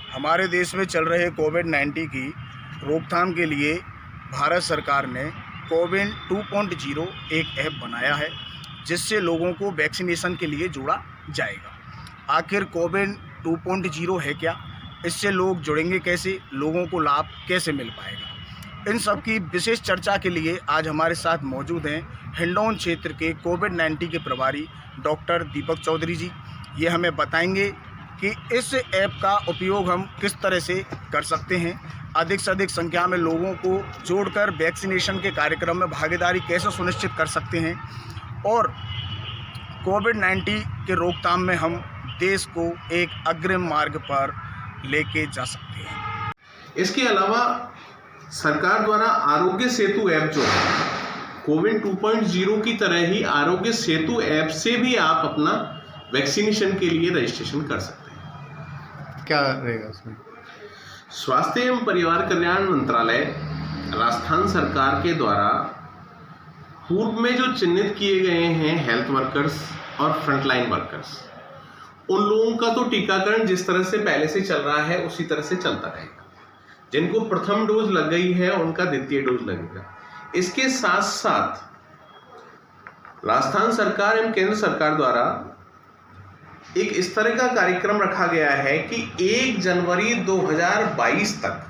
हमारे देश में चल रहे कोविड-19 की रोकथाम के लिए भारत सरकार ने कोविन 2.0 एक ऐप बनाया है, जिससे लोगों को वैक्सीनेशन के लिए जोड़ा जाएगा। आखिर कोविन 2.0 है क्या? इससे लोग जुड़ेंगे कैसे? लोगों को लाभ कैसे मिल पाएगा? इन सब की विशेष चर्चा के लिए आज हमारे साथ मौजूद हैं हिंडौन क्षेत्र के कोविड-19 के प्रभारी डॉक्टर दीपक चौधरी जी। ये हमें बताएंगे कि इस ऐप का उपयोग हम किस तरह से कर सकते हैं, अधिक से अधिक संख्या में लोगों को जोड़कर वैक्सीनेशन के कार्यक्रम में भागीदारी कैसे सुनिश्चित कर सकते हैं और कोविड-19 के रोकथाम में हम देश को एक अग्रिम मार्ग पर लेके जा सकते हैं। इसके अलावा सरकार द्वारा आरोग्य सेतु ऐप जो है, कोविन 2.0 की तरह ही आरोग्य सेतु ऐप से भी आप अपना वैक्सीनेशन के लिए रजिस्ट्रेशन कर सकते हैं। क्या रहेगा उसमें? स्वास्थ्य एवं परिवार कल्याण मंत्रालय राजस्थान सरकार के द्वारा पूर्व में जो चिन्हित किए गए हैं हेल्थ वर्कर्स और फ्रंटलाइन वर्कर्स, उन लोगों का तो टीकाकरण जिस तरह से पहले से चल रहा है उसी तरह से चलता रहेगा। जिनको प्रथम डोज लग गई है उनका द्वितीय डोज लगेगा। इसके साथ साथ राजस्थान सरकार एवं केंद्र सरकार द्वारा एक इस तरह का कार्यक्रम रखा गया है कि 1 जनवरी 2022 तक,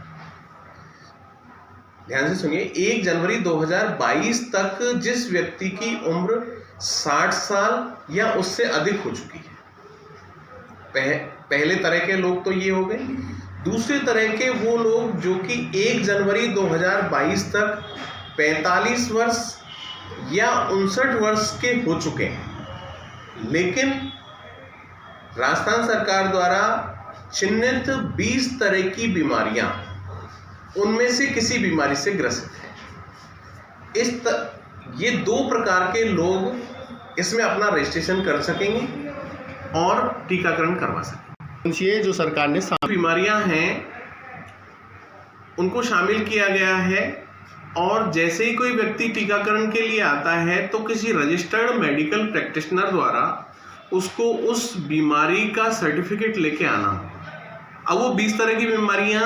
ध्यान से सुनिए, 1 जनवरी 2022 तक जिस व्यक्ति की उम्र 60 साल या उससे अधिक हो चुकी है, पहले तरह के लोग तो ये हो गए। दूसरे तरह के वो लोग जो कि 1 जनवरी 2022 तक 45 वर्ष या 59 वर्ष के हो चुके हैं, लेकिन राजस्थान सरकार द्वारा चिन्हित 20 तरह की बीमारियां उनमें से किसी बीमारी से ग्रसित है। ये 2 प्रकार के लोग इसमें अपना रजिस्ट्रेशन कर सकेंगे और टीकाकरण करवा सकेंगे। ये जो सरकार ने बीमारियां हैं उनको शामिल किया गया है, और जैसे ही कोई व्यक्ति टीकाकरण के लिए आता है तो किसी रजिस्टर्ड मेडिकल प्रैक्टिशनर द्वारा उसको उस बीमारी का सर्टिफिकेट लेके आना। अब वो 20 तरह की बीमारियां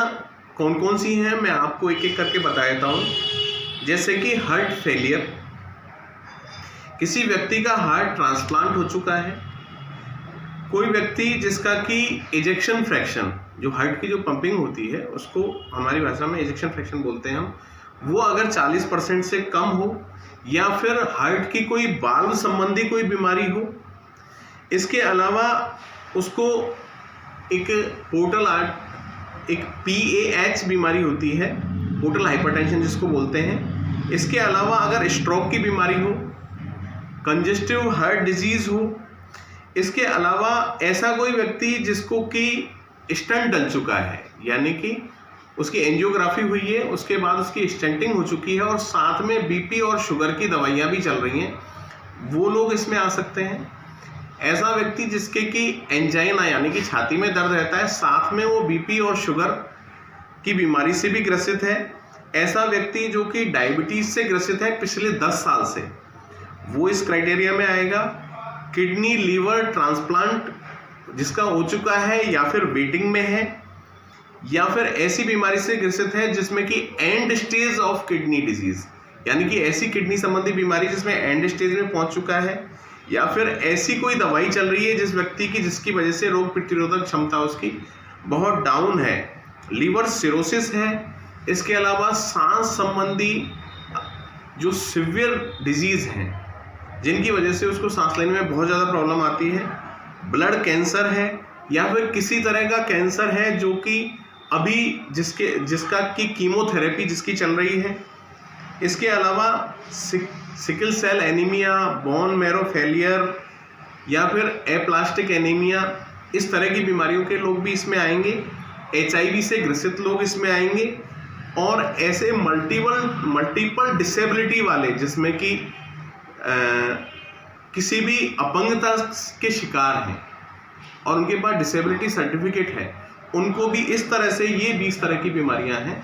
कौन कौन सी हैं मैं आपको एक एक करके बता देता हूँ। जैसे कि हार्ट फेलियर, किसी व्यक्ति का हार्ट ट्रांसप्लांट हो चुका है, कोई व्यक्ति जिसका कि इजेक्शन फ्रैक्शन, जो हार्ट की जो पंपिंग होती है उसको हमारी भाषा में इजेक्शन फ्रैक्शन बोलते हैं हम, वो अगर 40% से कम हो, या फिर हार्ट की कोई वाल्व संबंधी कोई बीमारी हो। इसके अलावा उसको एक PAH बीमारी होती है, पोर्टल हाइपरटेंशन जिसको बोलते हैं। इसके अलावा अगर स्ट्रोक की बीमारी हो, कंजेस्टिव हार्ट डिजीज हो, इसके अलावा ऐसा कोई व्यक्ति जिसको कि स्टंट डल चुका है, यानी कि उसकी एंजियोग्राफी हुई है, उसके बाद उसकी स्टेंटिंग हो चुकी है और साथ में BP और शुगर की दवाइयाँ भी चल रही हैं, वो लोग इसमें आ सकते हैं। ऐसा व्यक्ति जिसके कि एंजाइना यानी कि छाती में दर्द रहता है, साथ में वो BP और शुगर की बीमारी से भी ग्रसित है। ऐसा व्यक्ति जो कि डायबिटीज से ग्रसित है पिछले 10 साल से, वो इस क्राइटेरिया में आएगा। किडनी लीवर ट्रांसप्लांट जिसका हो चुका है या फिर वेटिंग में है, या फिर ऐसी बीमारी से ग्रसित है जिसमें कि and stage of kidney disease, यानी कि ऐसी किडनी संबंधी बीमारी जिसमें एंड स्टेज में पहुंच चुका है, या फिर ऐसी कोई दवाई चल रही है जिस व्यक्ति की जिसकी वजह से रोग प्रतिरोधक क्षमता उसकी बहुत डाउन है, लीवर सिरोसिस है। इसके अलावा सांस संबंधी जो सीवियर डिजीज हैं जिनकी वजह से उसको सांस लेने में बहुत ज़्यादा प्रॉब्लम आती है, ब्लड कैंसर है, या फिर किसी तरह का कैंसर है जो कि अभी जिसका की कीमोथेरेपी जिसकी चल रही है। इसके अलावा sickle cell anaemia, bone marrow failure, या फिर एप्लास्टिक एनीमिया, इस तरह की बीमारियों के लोग भी इसमें आएंगे। HIV से ग्रसित लोग इसमें आएंगे, और ऐसे मल्टीपल डिसेबिलिटी वाले जिसमें कि किसी भी अपंगता के शिकार हैं और उनके पास डिसेबिलिटी सर्टिफिकेट है, उनको भी इस तरह से ये 20 तरह की बीमारियां हैं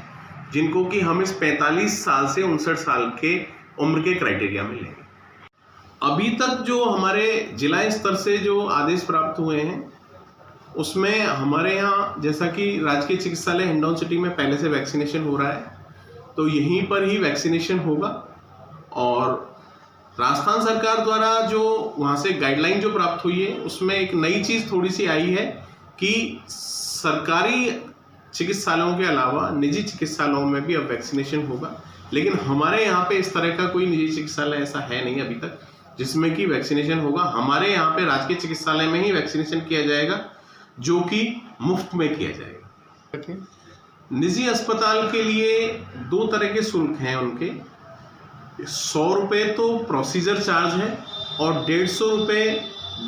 जिनको कि हम इस 45 साल से 59 साल के उम्र के क्राइटेरिया में लेंगे। अभी तक जो हमारे जिला स्तर से जो आदेश प्राप्त हुए हैं उसमें हमारे यहाँ जैसा कि राजकीय चिकित्सालय हिंडौन सिटी में पहले से वैक्सीनेशन हो रहा है, तो यहीं पर ही वैक्सीनेशन होगा। और राजस्थान सरकार द्वारा जो वहाँ से गाइडलाइन जो प्राप्त हुई है, उसमें एक नई चीज़ थोड़ी सी आई है कि सरकारी चिकित्सालयों के अलावा निजी चिकित्सालयों में भी अब वैक्सीनेशन होगा। लेकिन हमारे यहाँ पे इस तरह का कोई निजी चिकित्सालय ऐसा है नहीं अभी तक जिसमें कि वैक्सीनेशन होगा। हमारे यहाँ पे राजकीय चिकित्सालय में ही वैक्सीनेशन किया जाएगा, जो कि मुफ्त में किया जाएगा। निजी अस्पताल के लिए 2 तरह के शुल्क हैं उनके। 100 रुपये तो प्रोसीजर चार्ज है और 150 रुपये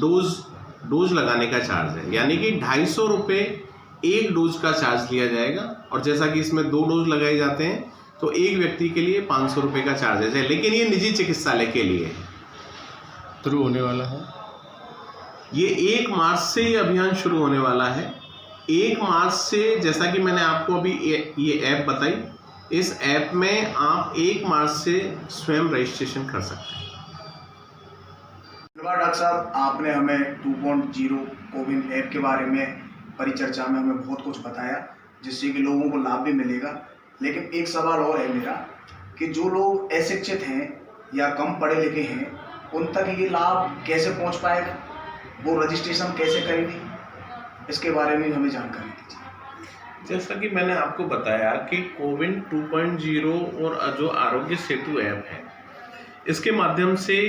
डोज लगाने का चार्ज है, यानी कि 250 रुपये एक डोज का चार्ज लिया जाएगा। और जैसा कि इसमें 2 डोज लगाए जाते हैं तो एक व्यक्ति के लिए 500 रुपये का चार्ज है। लेकिन ये निजी चिकित्सालय के लिए शुरू होने वाला है। ये 1 मार्च से ये अभियान शुरू होने वाला है। 1 मार्च से, जैसा कि मैंने आपको अभी ये ऐप बताई, इस ऐप में आप 1 मार्च से स्वयं रजिस्ट्रेशन कर सकते हैं। धन्यवाद डॉक्टर साहब, आपने हमें 2.0 कोविन ऐप के बारे में परिचर्चा में हमें बहुत कुछ बताया, जिससे कि लोगों को लाभ भी मिलेगा। लेकिन एक सवाल और है मेरा कि जो लोग अशिक्षित हैं या कम पढ़े लिखे हैं, उन तक ये लाभ कैसे पहुंच पाएगा, वो रजिस्ट्रेशन कैसे करेंगे, इसके बारे में हमें जानकारी दीजिए। जैसा कि मैंने आपको बताया कि कोविन 2.0 और जो आरोग्य सेतु ऐप है, इसके माध्यम से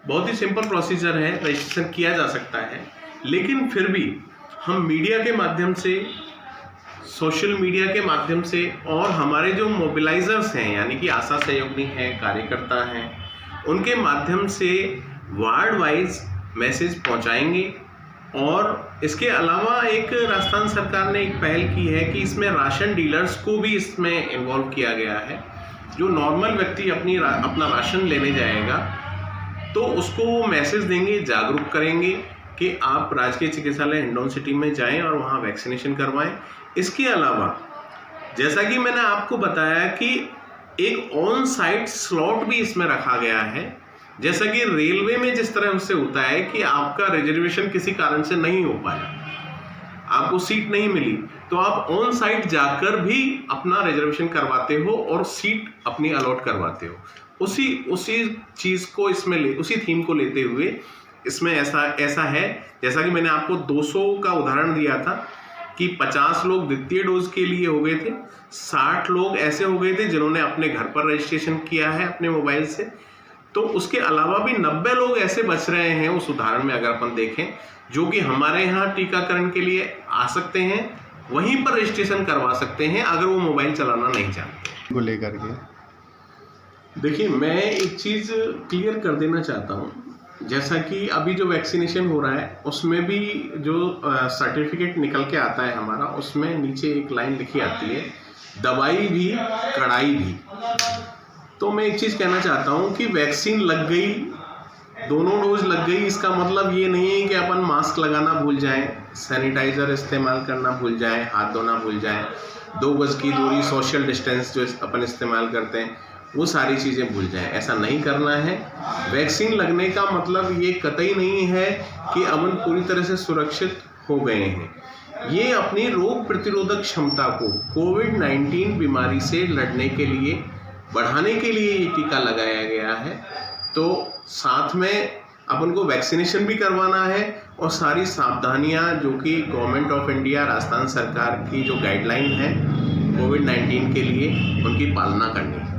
बहुत ही सिंपल प्रोसीजर है, रजिस्ट्रेशन किया जा सकता है। लेकिन फिर भी हम मीडिया के माध्यम से, सोशल मीडिया के माध्यम से और हमारे जो मोबिलाइजर्स हैं, यानी कि आशा सहयोगी हैं, कार्यकर्ता हैं, उनके माध्यम से वार्ड वाइज मैसेज पहुंचाएंगे। और इसके अलावा एक राजस्थान सरकार ने एक पहल की है कि इसमें राशन डीलर्स को भी इसमें इन्वॉल्व किया गया है। जो नॉर्मल व्यक्ति अपना राशन लेने जाएगा तो उसको वो मैसेज देंगे, जागरूक करेंगे कि आप राजकीय चिकित्सालय हिंडौन सिटी में जाएं और वहाँ वैक्सीनेशन करवाएं। इसके अलावा जैसा कि मैंने आपको बताया कि एक ऑन साइट स्लॉट भी इसमें रखा गया है। जैसा कि रेलवे में जिस तरह उससे होता है कि आपका रिजर्वेशन किसी कारण से नहीं हो पाया, आपको सीट नहीं मिली, तो आप ऑन साइट जाकर भी अपना रिजर्वेशन करवाते हो और सीट अपनी अलॉट करवाते हो। उसी चीज़ को इसमें उसी थीम को लेते हुए इसमें ऐसा है, जैसा कि मैंने आपको 200 का उदाहरण दिया था कि 50 लोग द्वितीय डोज के लिए हो गए थे, 60 लोग ऐसे हो गए थे जिन्होंने अपने घर पर रजिस्ट्रेशन किया है अपने मोबाइल से। तो उसके अलावा भी 90 लोग ऐसे बच रहे हैं उस उदाहरण में, अगर अपन देखें, जो कि हमारे यहाँ टीकाकरण के लिए आ सकते हैं, वहीं पर रजिस्ट्रेशन करवा सकते हैं अगर वो मोबाइल चलाना नहीं जानते। को लेकर के देखिए, मैं एक चीज़ क्लियर कर देना चाहता हूँ। जैसा कि अभी जो वैक्सीनेशन हो रहा है उसमें भी जो सर्टिफिकेट निकल के आता है हमारा, उसमें नीचे एक लाइन लिखी आती है, दवाई भी कड़ाई भी। तो मैं एक चीज़ कहना चाहता हूँ कि वैक्सीन लग गई, दोनों डोज लग गई, इसका मतलब ये नहीं है कि अपन मास्क लगाना भूल जाएं, सैनिटाइज़र इस्तेमाल करना भूल जाएं, हाथ धोना भूल जाएं, 2 गज की दूरी, सोशल डिस्टेंस जो अपन इस्तेमाल करते हैं, वो सारी चीज़ें भूल जाएं। ऐसा नहीं करना है। वैक्सीन लगने का मतलब ये कतई नहीं है कि अपन पूरी तरह से सुरक्षित हो गए हैं। ये अपनी रोग प्रतिरोधक क्षमता को कोविड-19 बीमारी से लड़ने के लिए, बढ़ाने के लिए ये टीका लगाया गया है। तो साथ में अपन को वैक्सीनेशन भी करवाना है और सारी सावधानियां जो कि गवर्नमेंट ऑफ इंडिया, राजस्थान सरकार की जो गाइडलाइन है कोविड-19 के लिए, उनकी पालना करनी है।